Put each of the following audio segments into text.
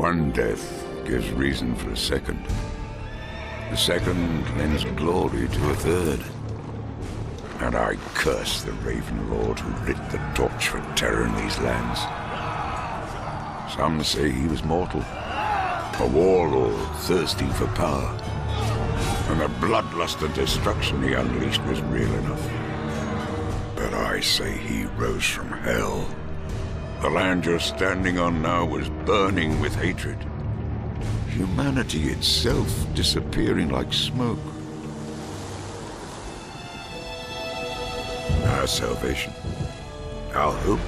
One death gives reason for a second. The second lends glory to a third. And I curse the Raven Lord who lit the torch for terror in these lands. Some say he was mortal, a warlord thirsty for power. And the bloodlust and destruction he unleashed was real enough. But I say he rose from hell. The land you're standing on now was burning with hatred. Humanity itself disappearing like smoke. Our salvation, our hope,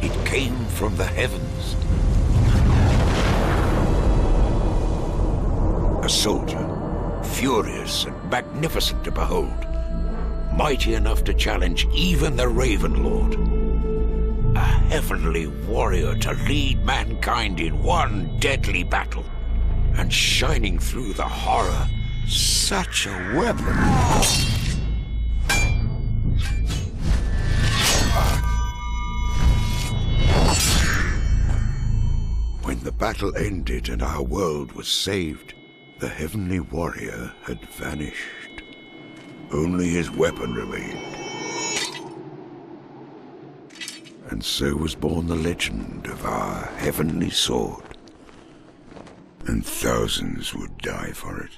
it came from the heavens. A soldier, furious and magnificent to behold, mighty enough to challenge even the Raven Lord. A heavenly warrior to lead mankind in one deadly battle, and shining through the horror, such a weapon. When the battle ended and our world was saved, the heavenly warrior had vanished. Only his weapon remained. And so was born the legend of our heavenly sword. And thousands would die for it.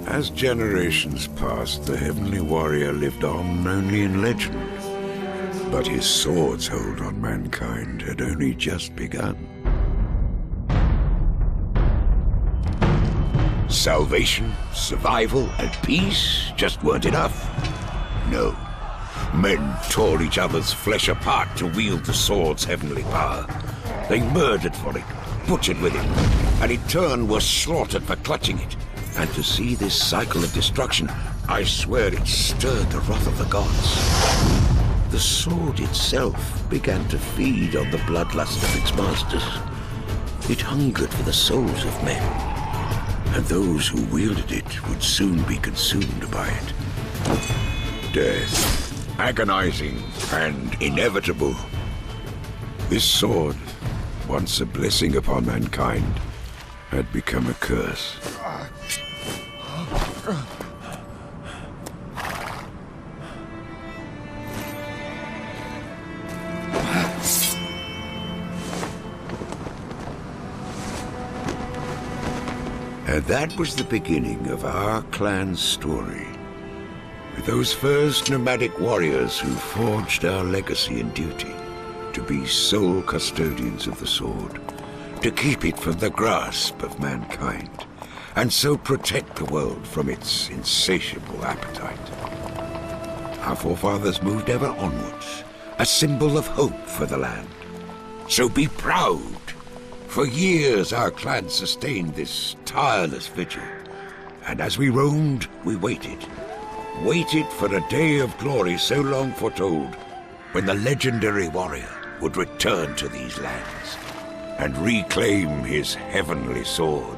As generations passed, the heavenly warrior lived on only in legend. But his sword's hold on mankind had only just begun. Salvation, survival, and peace just weren't enough. No. Men tore each other's flesh apart to wield the sword's heavenly power. They murdered for it, butchered with it, and in turn were slaughtered for clutching it. And to see this cycle of destruction, I swear it stirred the wrath of the gods. The sword itself began to feed on the bloodlust of its masters. It hungered for the souls of men, and those who wielded it would soon be consumed by it. Death, agonizing and inevitable. This sword, once a blessing upon mankind, had become a curse. And that was the beginning of our clan's story. With those first nomadic warriors who forged our legacy and duty to be sole custodians of the sword, to keep it from the grasp of mankind, and so protect the world from its insatiable appetite. Our forefathers moved ever onwards, a symbol of hope for the land. So be proud. For years our clan sustained this tireless vigil, and as we roamed, we waited. Waited for a day of glory so long foretold, when the legendary warrior would return to these lands and reclaim his heavenly sword.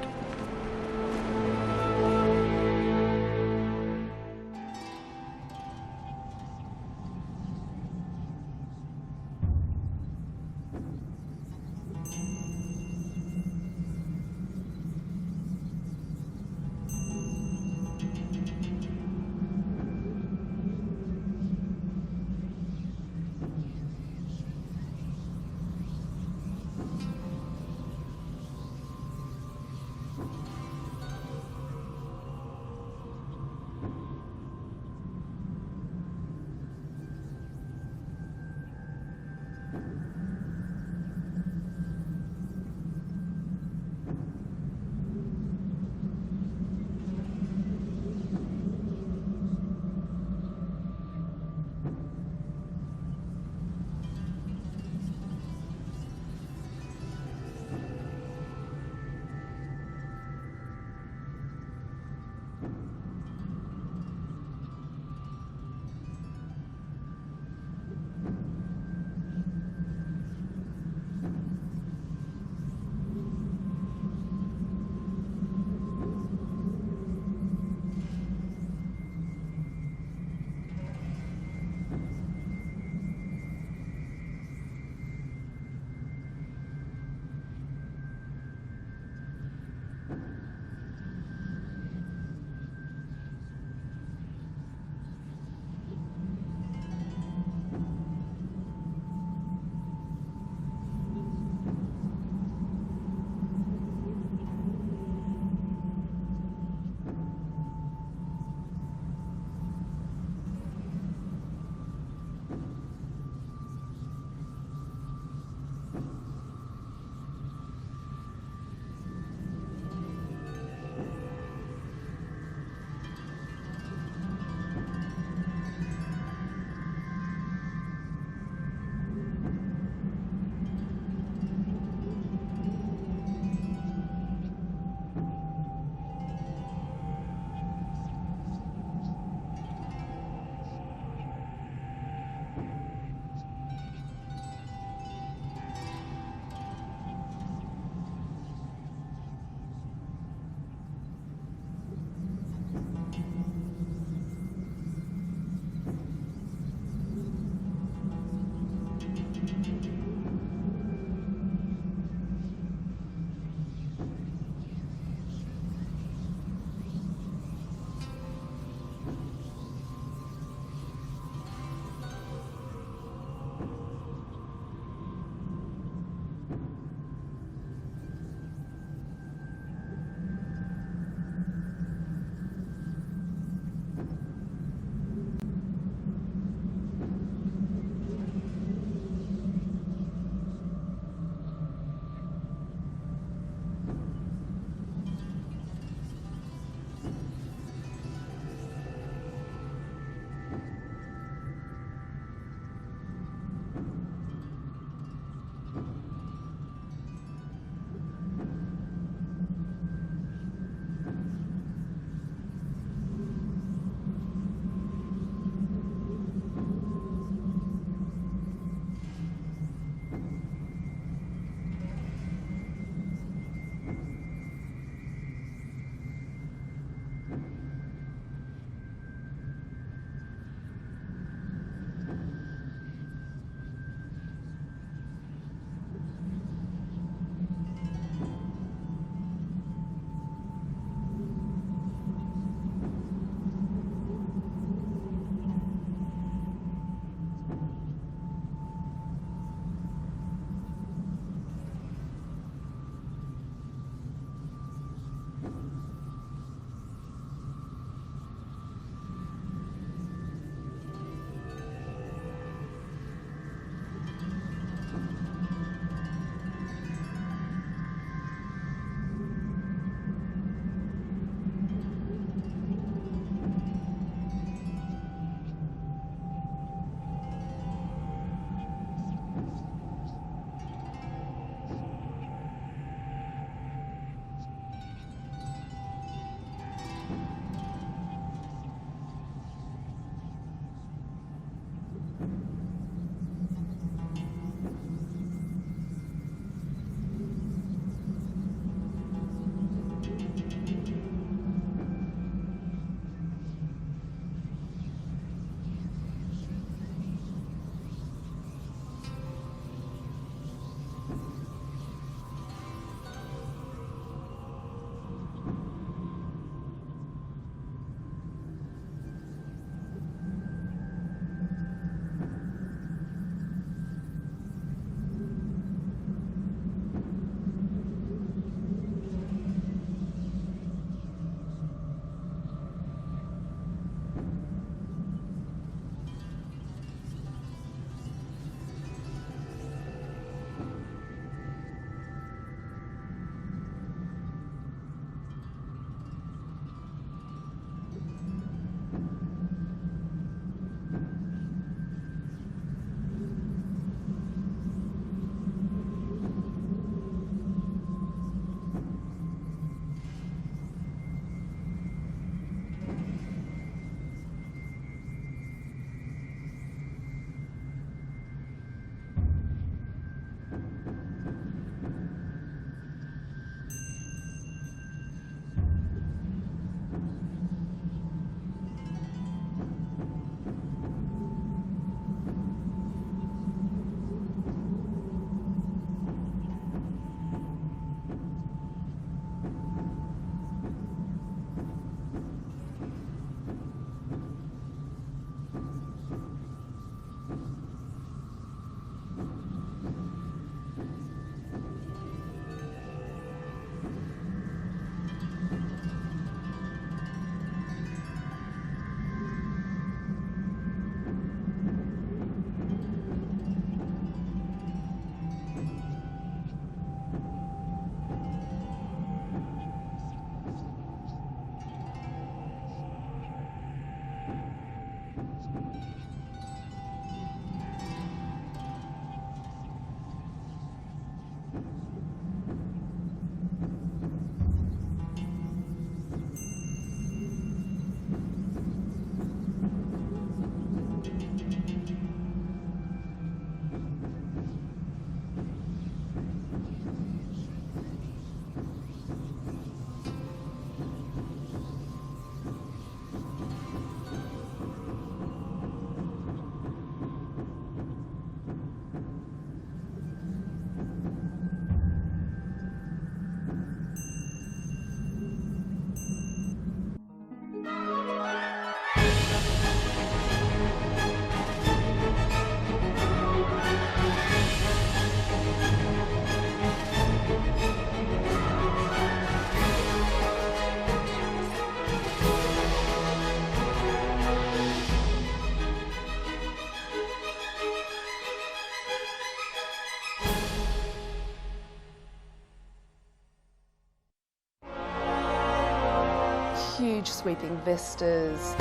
huge sweeping vistas,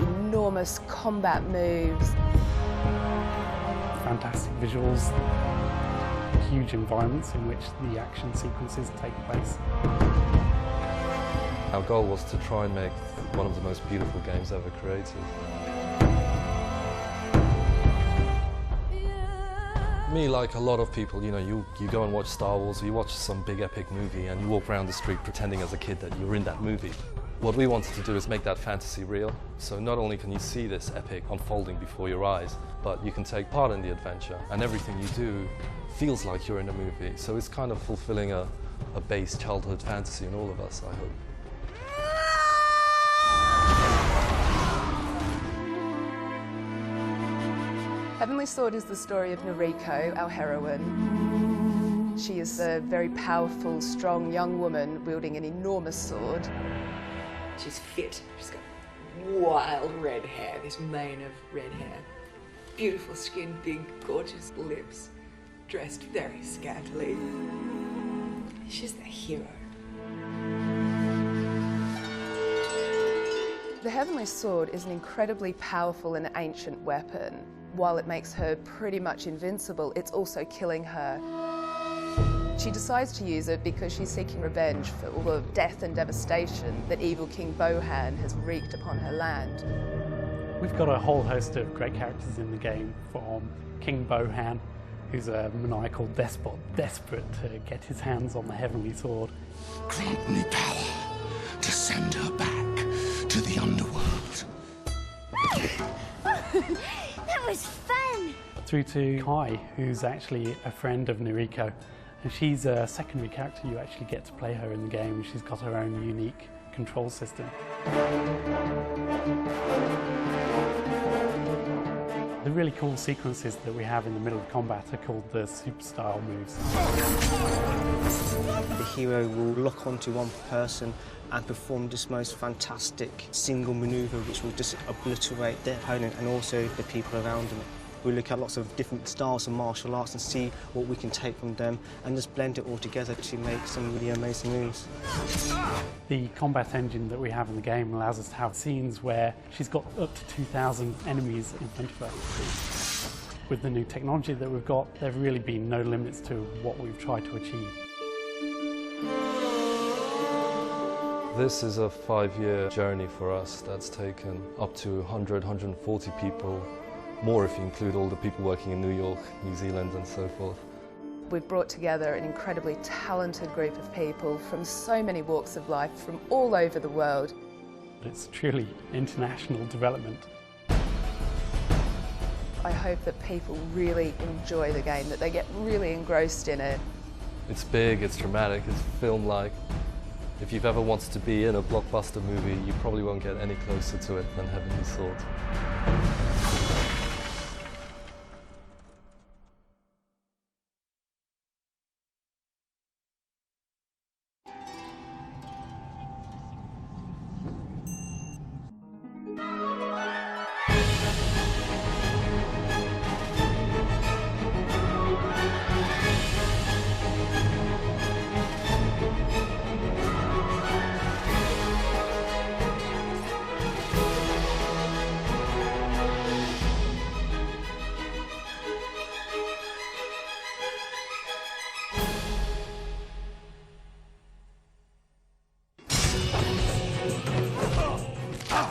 enormous combat moves. Fantastic visuals, huge environments in which the action sequences take place. Our goal was to try and make one of the most beautiful games ever created. Me, like a lot of people, you know, you go and watch Star Wars, or you watch some big epic movie and you walk around the street pretending as a kid that you're in that movie. What we wanted to do is make that fantasy real. So not only can you see this epic unfolding before your eyes, but you can take part in the adventure, and everything you do feels like you're in a movie. So it's kind of fulfilling a base childhood fantasy in all of us, I hope. Heavenly Sword is the story of Noriko, our heroine. She is a very powerful, strong young woman wielding an enormous sword. She's fit. She's got wild red hair, this mane of red hair. Beautiful skin, big, gorgeous lips, dressed very scantily. She's the hero. The Heavenly Sword is an incredibly powerful and ancient weapon. While it makes her pretty much invincible, it's also killing her. She decides to use it because she's seeking revenge for all the death and devastation that evil King Bohan has wreaked upon her land. We've got a whole host of great characters in the game, from King Bohan, who's a maniacal despot, desperate to get his hands on the Heavenly Sword. Grant me power to send her back to the underworld. That was fun! Through to Kai, who's actually a friend of Noriko. And she's a secondary character. You actually get to play her in the game. She's got her own unique control system. The really cool sequences that we have in the middle of combat are called the super style moves. The hero will lock onto one person and perform this most fantastic single manoeuvre which will just obliterate their opponent and also the people around them. We look at lots of different styles of martial arts and see what we can take from them and just blend it all together to make some really amazing moves. The combat engine that we have in the game allows us to have scenes where she's got up to 2,000 enemies in front of her. With the new technology that we've got, there have really been no limits to what we've tried to achieve. This is a 5-year journey for us that's taken up to 100, 140 people, more if you include all the people working in New York, New Zealand and so forth. We've brought together an incredibly talented group of people from so many walks of life from all over the world. It's truly international development. I hope that people really enjoy the game, that they get really engrossed in it. It's big, it's dramatic, it's film-like. If you've ever wanted to be in a blockbuster movie, you probably won't get any closer to it than Heavenly Sword.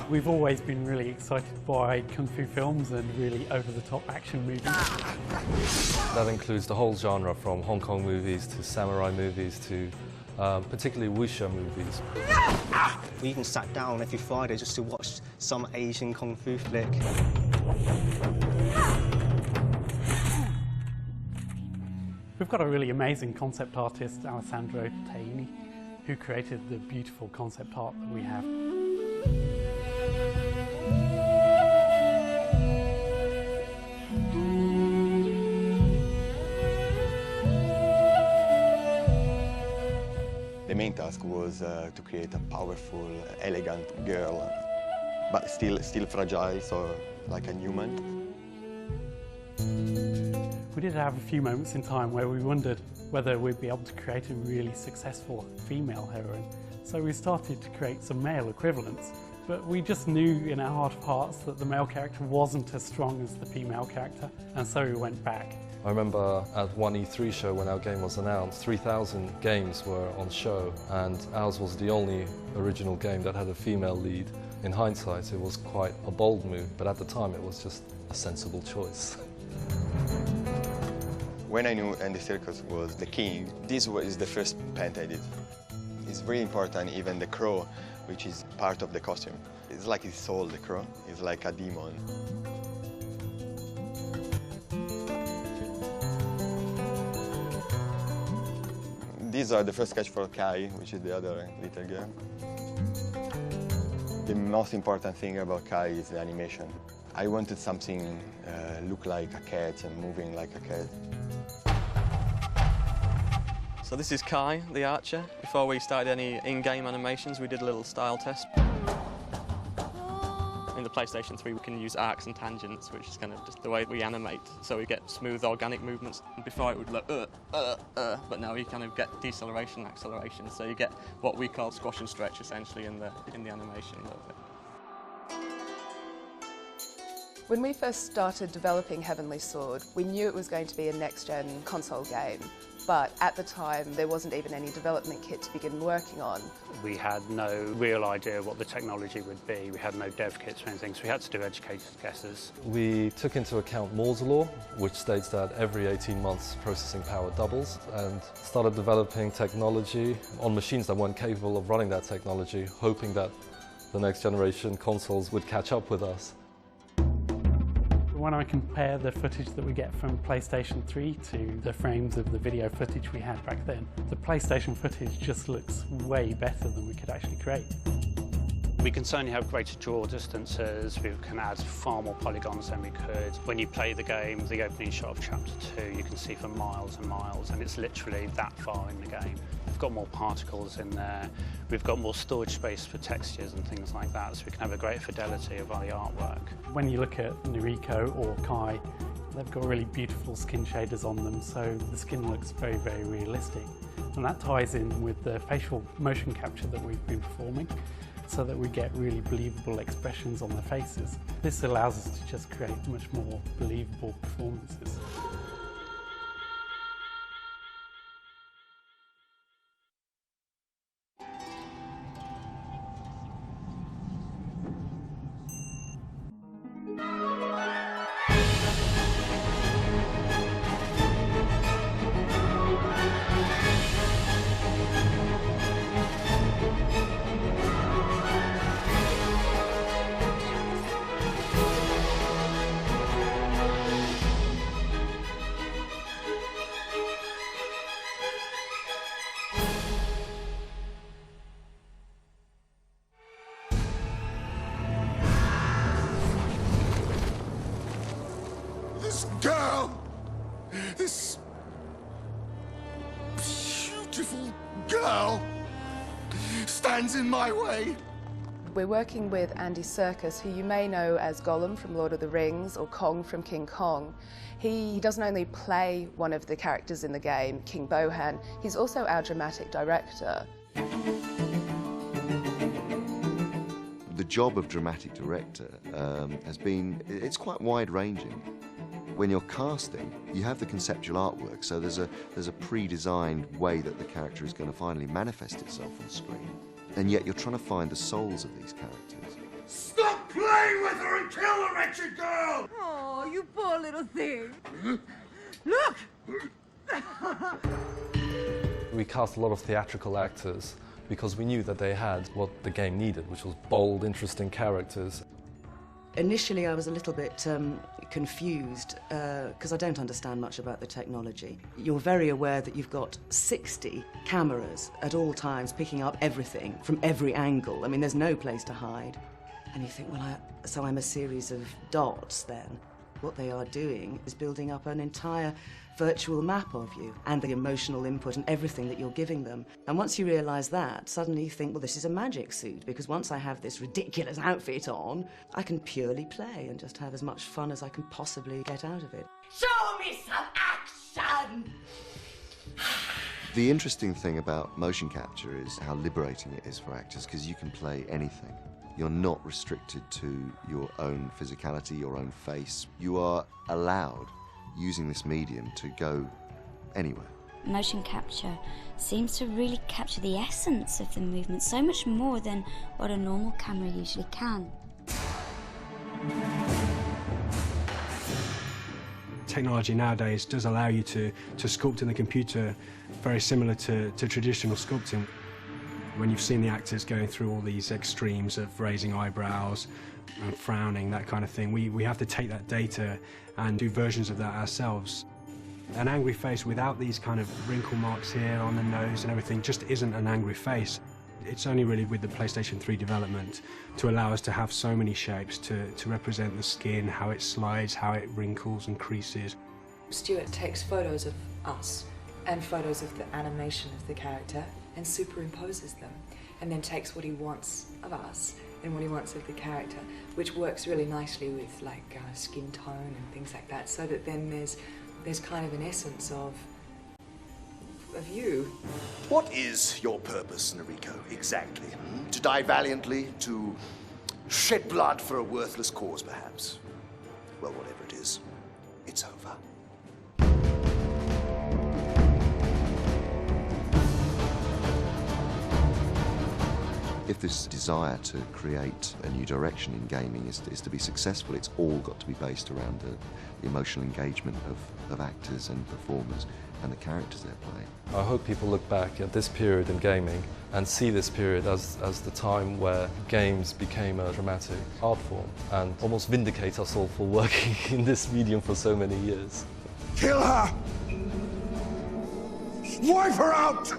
We've always been really excited by Kung Fu films and really over-the-top action movies. That includes the whole genre, from Hong Kong movies to samurai movies to particularly wuxia movies. We even sat down every Friday just to watch some Asian Kung Fu flick. We've got a really amazing concept artist, Alessandro Taini, who created the beautiful concept art that we have. The main task was to create a powerful, elegant girl, but still fragile, so like a human. We did have a few moments in time where we wondered, whether we'd be able to create a really successful female heroine. So we started to create some male equivalents, but we just knew in our heart of hearts that the male character wasn't as strong as the female character, and so we went back. I remember at one E3 show when our game was announced, 3,000 games were on show, and ours was the only original game that had a female lead. In hindsight, it was quite a bold move, but at the time it was just a sensible choice. When I knew Andy Serkis was the king, this was the first paint I did. It's very important, even the crow, which is part of the costume. It's like his soul, the crow. It's like a demon. These are the first sketch for Kai, which is the other little girl. The most important thing about Kai is the animation. I wanted something look like a cat and moving like a cat. So this is Kai, the archer. Before we started any in-game animations, we did a little style test. In the PlayStation 3, we can use arcs and tangents, which is kind of just the way we animate. So we get smooth, organic movements. Before it would look, but now you kind of get deceleration, acceleration. So you get what we call squash and stretch, essentially, in the animation a little bit. When we first started developing Heavenly Sword, we knew it was going to be a next-gen console game. But at the time, there wasn't even any development kit to begin working on. We had no real idea what the technology would be. We had no dev kits or anything, so we had to do educated guesses. We took into account Moore's law, which states that every 18 months processing power doubles, and started developing technology on machines that weren't capable of running that technology, hoping that the next generation consoles would catch up with us. When I compare the footage that we get from PlayStation 3 to the frames of the video footage we had back then, the PlayStation footage just looks way better than we could actually create. We can certainly have greater draw distances, we can add far more polygons than we could. When you play the game, the opening shot of Chapter 2, you can see for miles and miles, and it's literally that far in the game. We've got more particles in there, we've got more storage space for textures and things like that, so we can have a greater fidelity of our artwork. When you look at Noriko or Kai, they've got really beautiful skin shaders on them, so the skin looks very, very realistic. And that ties in with the facial motion capture that we've been performing, so that we get really believable expressions on their faces. This allows us to just create much more believable performances. This girl! This beautiful girl stands in my way! We're working with Andy Serkis, who you may know as Gollum from Lord of the Rings or Kong from King Kong. He doesn't only play one of the characters in the game, King Bohan, he's also our dramatic director. The job of dramatic director it's quite wide-ranging. When you're casting, you have the conceptual artwork, so there's a pre-designed way that the character is going to finally manifest itself on screen. And yet you're trying to find the souls of these characters. Stop playing with her and kill the wretched girl! Oh, you poor little thing. Look! We cast a lot of theatrical actors because we knew that they had what the game needed, which was bold, interesting characters. Initially, I was a little bit confused because I don't understand much about the technology. You're very aware that you've got 60 cameras at all times picking up everything from every angle. I mean, there's no place to hide. And you think, well, so I'm a series of dots then. What they are doing is building up an entire virtual map of you and the emotional input and everything that you're giving them. And once you realise that, suddenly you think, well, this is a magic suit, because once I have this ridiculous outfit on, I can purely play and just have as much fun as I can possibly get out of it. Show me some action! The interesting thing about motion capture is how liberating it is for actors, because you can play anything. You're not restricted to your own physicality, your own face. You are allowed, using this medium, to go anywhere. Motion capture seems to really capture the essence of the movement, so much more than what a normal camera usually can. Technology nowadays does allow you to sculpt in the computer very similar to traditional sculpting. When you've seen the actors going through all these extremes of raising eyebrows and frowning, that kind of thing, we have to take that data and do versions of that ourselves. An angry face without these kind of wrinkle marks here on the nose and everything just isn't an angry face. It's only really with the PlayStation 3 development to allow us to have so many shapes to represent the skin, how it slides, how it wrinkles and creases. Stuart takes photos of us and photos of the animation of the character and superimposes them, and then takes what he wants of us and what he wants of the character, which works really nicely with like skin tone and things like that, so that then there's kind of an essence of you. What is your purpose, Noriko, exactly? To die valiantly? To shed blood for a worthless cause, perhaps? Well, whatever it is, it's over. If this desire to create a new direction in gaming is to be successful, it's all got to be based around the emotional engagement of actors and performers and the characters they're playing. I hope people look back at this period in gaming and see this period as the time where games became a dramatic art form and almost vindicate us all for working in this medium for so many years. Kill her! Wipe her out!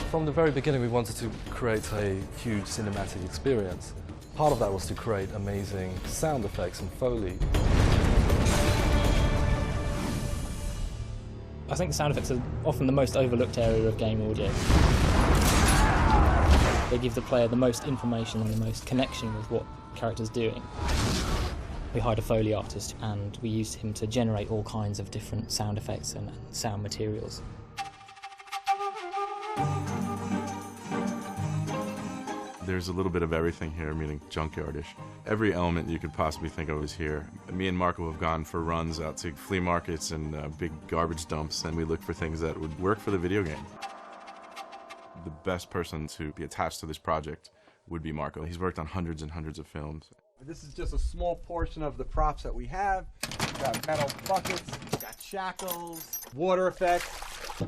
From the very beginning, we wanted to create a huge cinematic experience. Part of that was to create amazing sound effects and Foley. I think sound effects are often the most overlooked area of game audio. They give the player the most information and the most connection with what the character's doing. We hired a Foley artist and we used him to generate all kinds of different sound effects and sound materials. There's a little bit of everything here, meaning junkyardish. Every element you could possibly think of is here. Me and Marco have gone for runs out to flea markets and big garbage dumps, and we look for things that would work for the video game. The best person to be attached to this project would be Marco. He's worked on hundreds and hundreds of films. This is just a small portion of the props that we have. We've got metal buckets, we've got shackles, water effects,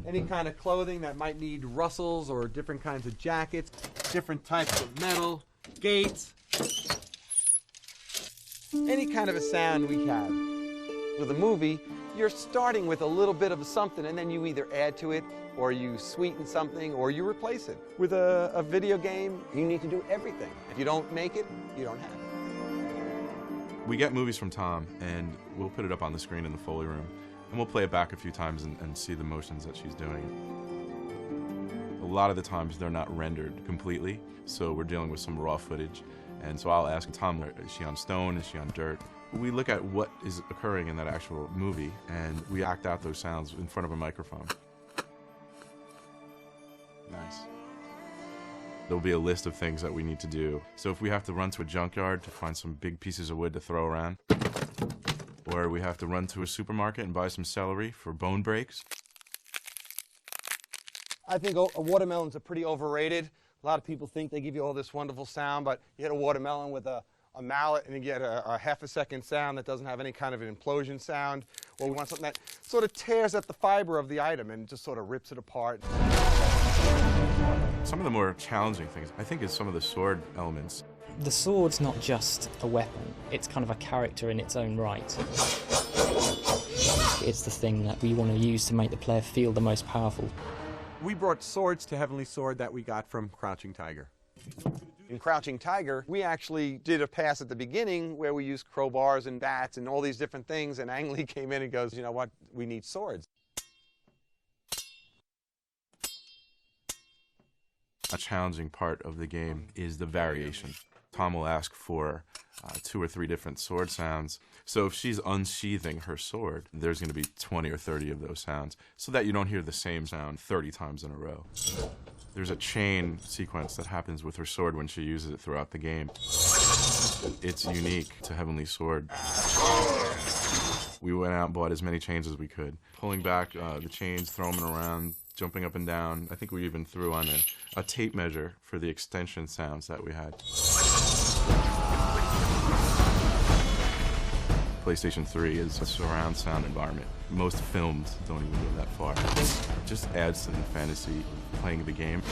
any kind of clothing that might need rustles or different kinds of jackets, different types of metal, gates, any kind of a sound we have. With a movie, you're starting with a little bit of something and then you either add to it or you sweeten something or you replace it. With a video game, you need to do everything. If you don't make it, you don't have it. We get movies from Tom, and we'll put it up on the screen in the Foley room, and we'll play it back a few times and see the motions that she's doing. A lot of the times they're not rendered completely, so we're dealing with some raw footage. And so I'll ask Tom, is she on stone, is she on dirt? We look at what is occurring in that actual movie, and we act out those sounds in front of a microphone. Nice. There'll be a list of things that we need to do. So if we have to run to a junkyard to find some big pieces of wood to throw around, or we have to run to a supermarket and buy some celery for bone breaks. I think watermelons are pretty overrated. A lot of people think they give you all this wonderful sound, but you hit a watermelon with a mallet and you get a half-a-second sound that doesn't have any kind of an implosion sound. Or we want something that sort of tears at the fiber of the item and just sort of rips it apart. Some of the more challenging things, I think, is some of the sword elements. The sword's not just a weapon, it's kind of a character in its own right. It's the thing that we want to use to make the player feel the most powerful. We brought swords to Heavenly Sword that we got from Crouching Tiger. In Crouching Tiger, we actually did a pass at the beginning where we used crowbars and bats and all these different things, and Ang Lee came in and goes, you know what, we need swords. A challenging part of the game is the variation. Tom will ask for 2 or 3 different sword sounds. So if she's unsheathing her sword, there's going to be 20 or 30 of those sounds, so that you don't hear the same sound 30 times in a row. There's a chain sequence that happens with her sword when she uses it throughout the game. It's unique to Heavenly Sword. We went out and bought as many chains as we could, pulling back the chains, throwing them around, jumping up and down. I think we even threw on a tape measure for the extension sounds that we had. PlayStation 3 is a surround sound environment. Most films don't even go that far. It just adds to the fantasy of playing the game.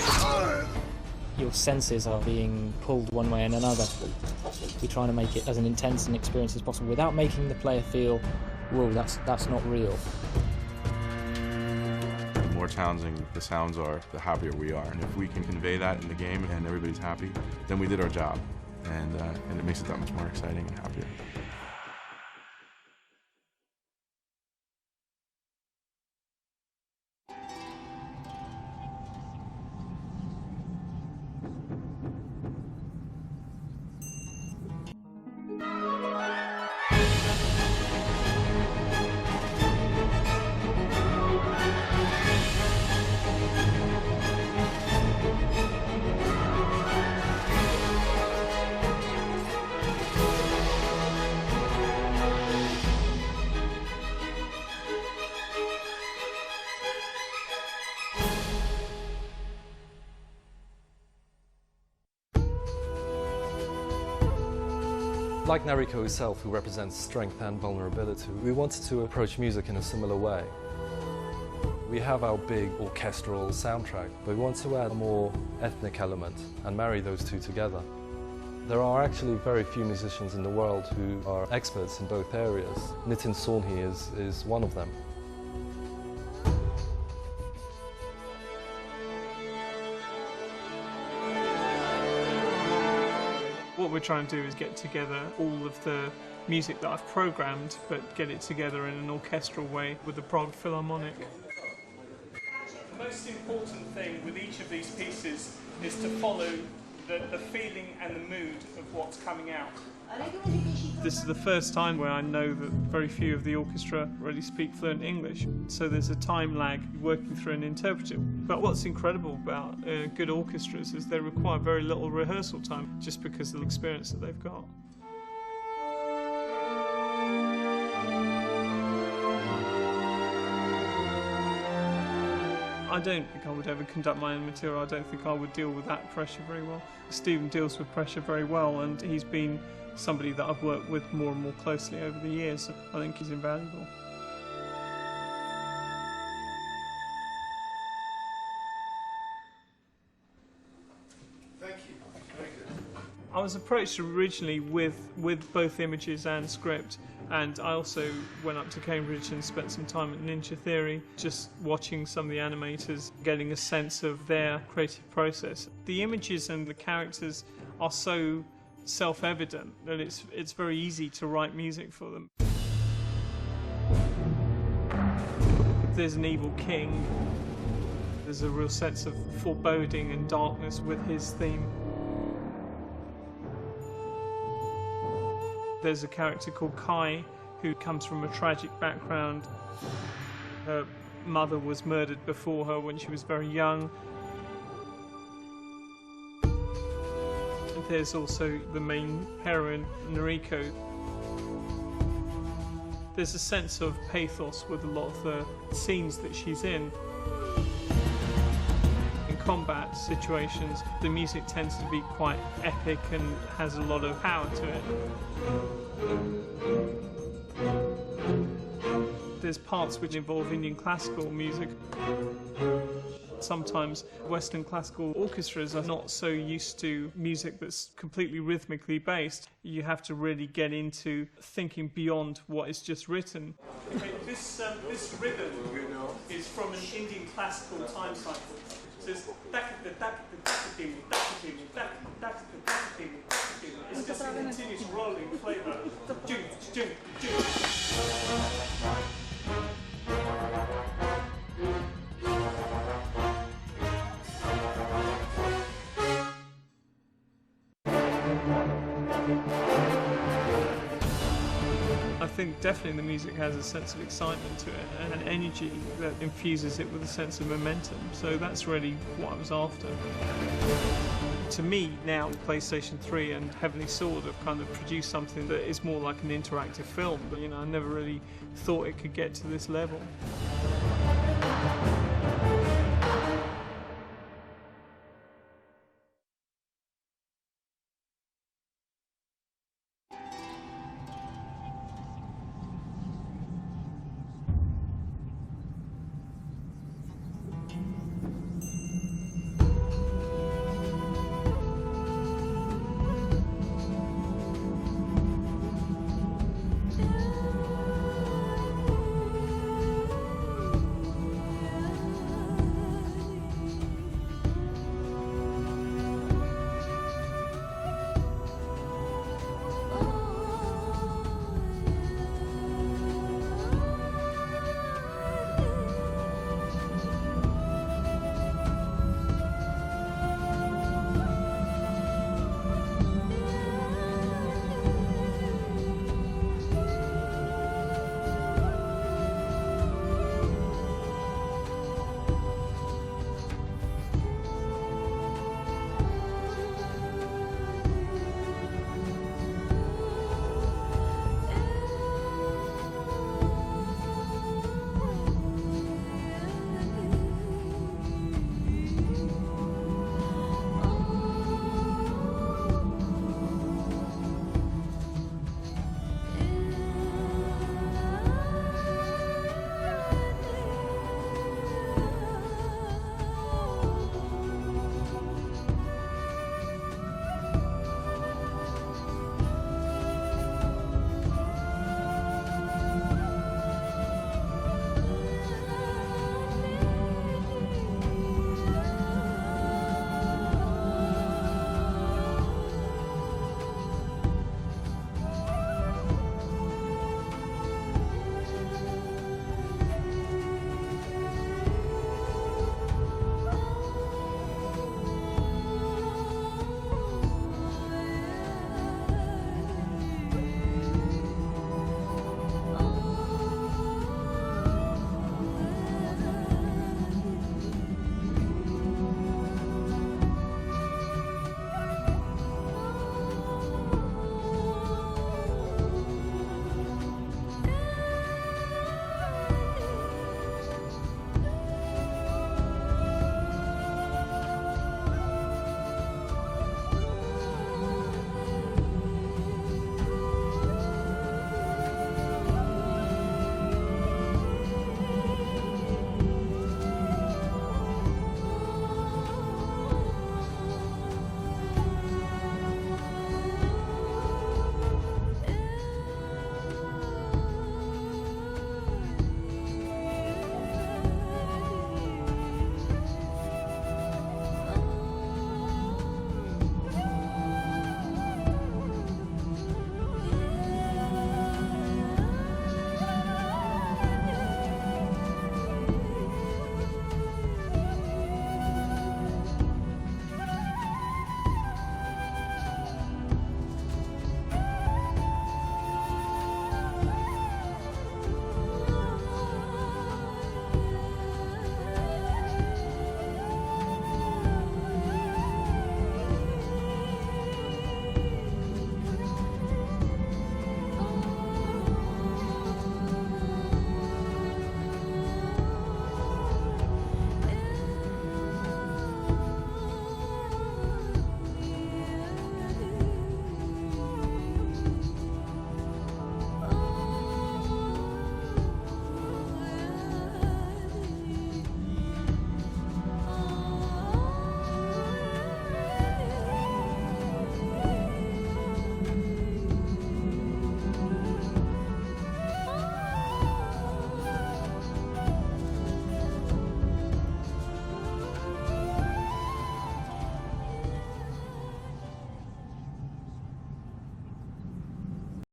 Your senses are being pulled one way and another. We're trying to make it as an intense an experience as possible without making the player feel, whoa, that's not real. The more challenging the sounds are, the happier we are. And if we can convey that in the game and everybody's happy, then we did our job. And it makes it that much more exciting and happier. Like Nariko herself, who represents strength and vulnerability, we wanted to approach music in a similar way. We have our big orchestral soundtrack, but we want to add a more ethnic element and marry those two together. There are actually very few musicians in the world who are experts in both areas. Nitin Sonhi is one of them. What we're trying to do is get together all of the music that I've programmed, but get it together in an orchestral way with the Prague Philharmonic. The most important thing with each of these pieces is to follow the feeling and the mood of what's coming out. This is the first time where I know that very few of the orchestra really speak fluent English, so there's a time lag working through an interpreter. But what's incredible about good orchestras is they require very little rehearsal time, just because of the experience that they've got. I don't think I would ever conduct my own material. I don't think I would deal with that pressure very well. Stephen deals with pressure very well, and he's been somebody that I've worked with more and more closely over the years. I think he's invaluable. Thank you. Very good. I was approached originally with both images and script, and I also went up to Cambridge and spent some time at Ninja Theory, just watching some of the animators, getting a sense of their creative process. The images and the characters are so self-evident that it's very easy to write music for them. There's an evil king. There's a real sense of foreboding and darkness with his theme. There's a character called Kai who comes from a tragic background. Her mother was murdered before her when she was very young. There's also the main heroine, Nariko. There's a sense of pathos with a lot of the scenes that she's in. In combat situations, the music tends to be quite epic and has a lot of power to it. There's parts which involve Indian classical music. Sometimes Western classical orchestras are not so used to music that's completely rhythmically based. You have to really get into thinking beyond what is just written. Okay, this rhythm is from an Indian classical time cycle. So it's just a continuous rolling flavour. I think definitely the music has a sense of excitement to it and an energy that infuses it with a sense of momentum. So that's really what I was after. To me, now PlayStation 3 and Heavenly Sword have kind of produced something that is more like an interactive film. But, I never really thought it could get to this level.